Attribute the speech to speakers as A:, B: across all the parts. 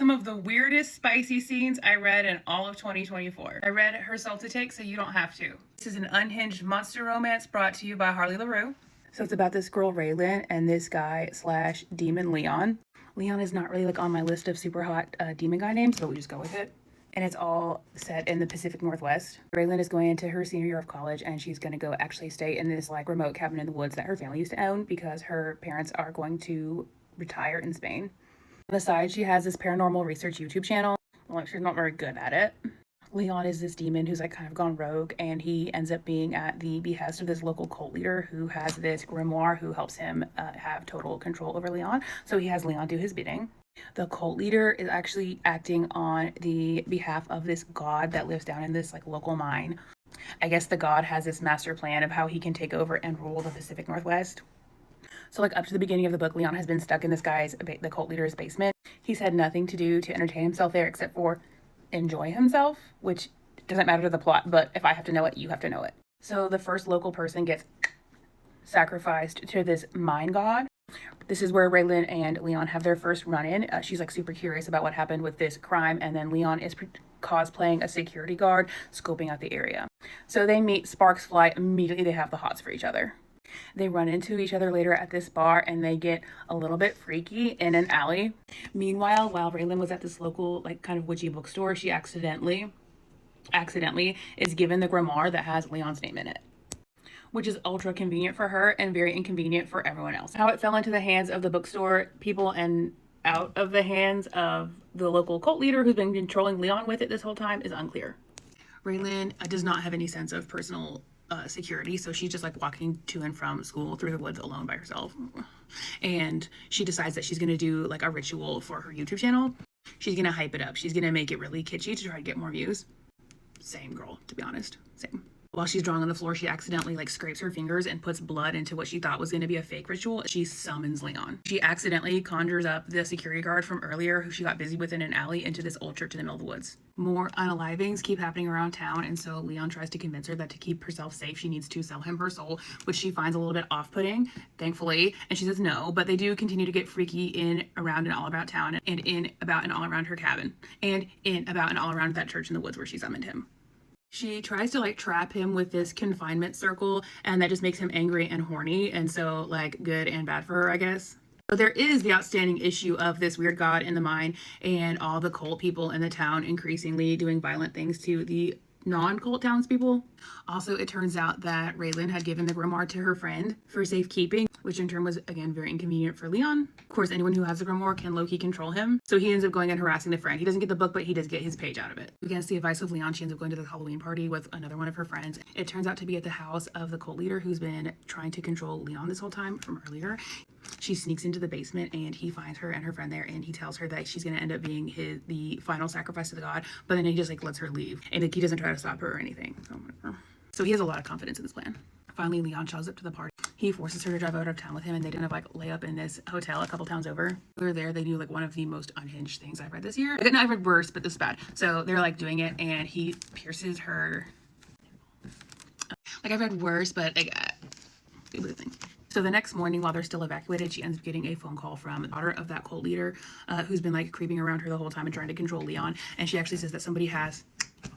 A: Some of the weirdest spicy scenes I read in all of 2024. I read Her Soul to Take, so you don't have to. This is an unhinged monster romance brought to you by Harley Laroux. So it's about this girl Raylan and this guy slash demon Leon. Leon is not really like on my list of super hot demon guy names, but we just go with it. And it's all set in the Pacific Northwest. Raylan is going into her senior year of college, and she's going to go actually stay in this like remote cabin in the woods that her family used to own because her parents are going to retire in Spain. On the side, she has this paranormal research YouTube channel. Well, she's not very good at it. Leon is this demon who's like kind of gone rogue, and he ends up being at the behest of this local cult leader who has this grimoire who helps him have total control over Leon. So he has Leon do his bidding. The cult leader is actually acting on the behalf of this god that lives down in this like local mine. I guess the god has this master plan of how he can take over and rule the Pacific Northwest. So like up to the beginning of the book, Leon has been stuck in this guy's, the cult leader's basement. He's had nothing to do to entertain himself there except for enjoy himself, which doesn't matter to the plot, but if I have to know it, you have to know it. So the first local person gets sacrificed to this mine god. This is where Raylan and Leon have their first run-in. She's like super curious about what happened with this crime, and then Leon is cosplaying a security guard, scoping out the area. So they meet, sparks fly, immediately they have the hots for each other. They run into each other later at this bar, and they get a little bit freaky in an alley. Meanwhile, while Raylan was at this local like kind of witchy bookstore, she accidentally is given the grimoire that has Leon's name in it, which is ultra convenient for her and very inconvenient for everyone else. How it fell into the hands of the bookstore people and out of the hands of the local cult leader who's been controlling Leon with it this whole time is unclear. Raylan does not have any sense of personal security, so she's just like walking to and from school through the woods alone by herself. And she decides that she's going to do like a ritual for her YouTube channel. She's going to hype it up. She's going to make it really kitschy to try to get more views. Same girl, to be honest. Same. While she's drawing on the floor, she accidentally like scrapes her fingers and puts blood into what she thought was going to be a fake ritual. She summons Leon. She accidentally conjures up the security guard from earlier who she got busy with in an alley into this old church in the middle of the woods. More unalivings keep happening around town, and so Leon tries to convince her that to keep herself safe, she needs to sell him her soul, which she finds a little bit off-putting, thankfully, and she says no, but they do continue to get freaky in, around, and all about town, and in, about, and all around her cabin, and in, about, and all around that church in the woods where she summoned him. She tries to like trap him with this confinement circle, and that just makes him angry and horny, and so like good and bad for her, I guess. But there is the outstanding issue of this weird god in the mine and all the cult people in the town increasingly doing violent things to the non-cult townspeople. Also, it turns out that Raylan had given the grimoire to her friend for safekeeping, which in turn was, again, very inconvenient for Leon. Of course, anyone who has the grimoire can low-key control him, so he ends up going and harassing the friend. He doesn't get the book, but he does get his page out of it. Against the advice of Leon, she ends up going to the Halloween party with another one of her friends. It turns out to be at the house of the cult leader who's been trying to control Leon this whole time from earlier. She sneaks into the basement, and he finds her and her friend there, and he tells her that she's going to end up being the final sacrifice to the god, but then he just like lets her leave, and like he doesn't try to stop her or anything. So he has a lot of confidence in this plan. Finally, Leon shows up to the party. He forces her to drive out of town with him, and they kind of like lay up in this hotel a couple towns over. They're there. They do like one of the most unhinged things I've read this year. I've read worse, but this is bad. So they're like doing it, and he pierces her. Like I've read worse, but like it was a thing. So the next morning, while they're still evacuated, she ends up getting a phone call from the daughter of that cult leader who's been like creeping around her the whole time and trying to control Leon. And she actually says that somebody has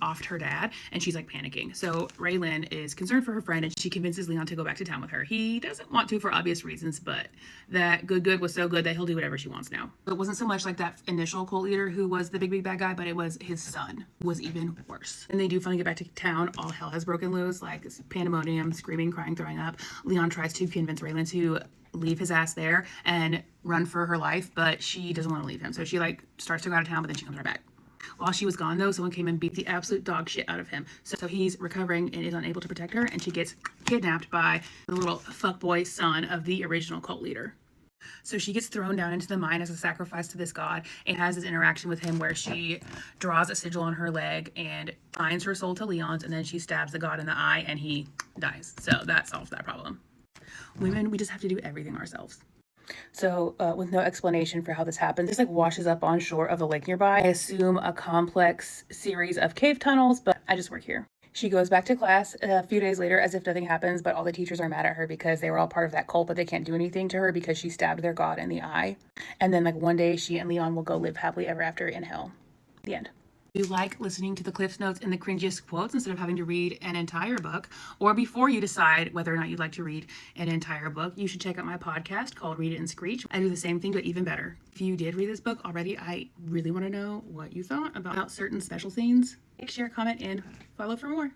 A: offed her dad, and she's like panicking. So Raylan is concerned for her friend, and she convinces Leon to go back to town with her. He doesn't want to for obvious reasons, but that good was so good that he'll do whatever she wants now. It wasn't so much like that initial cult leader who was the big bad guy, but it was his son who was even worse. And they do finally get back to town. All hell has broken loose, like pandemonium, screaming, crying, throwing up. Leon tries to convince Raylan to leave his ass there and run for her life, but she doesn't want to leave him. So she like starts to go out of town, but then she comes right back. While she was gone, though, someone came and beat the absolute dog shit out of him. So he's recovering and is unable to protect her, and she gets kidnapped by the little fuckboy son of the original cult leader. So she gets thrown down into the mine as a sacrifice to this god, and has this interaction with him where she draws a sigil on her leg and binds her soul to Leon's, and then she stabs the god in the eye, and he dies. So that solves that problem. Women, we just have to do everything ourselves. So with no explanation for how this happens, this like washes up on shore of the lake nearby. I assume a complex series of cave tunnels, but I just work here. She goes back to class a few days later as if nothing happens, but all the teachers are mad at her because they were all part of that cult, but they can't do anything to her because she stabbed their god in the eye. And then like one day she and Leon will go live happily ever after in hell. The end. If you like listening to the Cliff Notes and the cringiest quotes instead of having to read an entire book, or before you decide whether or not you'd like to read an entire book, you should check out my podcast called Read It and Screech. I do the same thing, but even better. If you did read this book already, I really want to know what you thought about certain special scenes. Like, share, comment, and follow for more.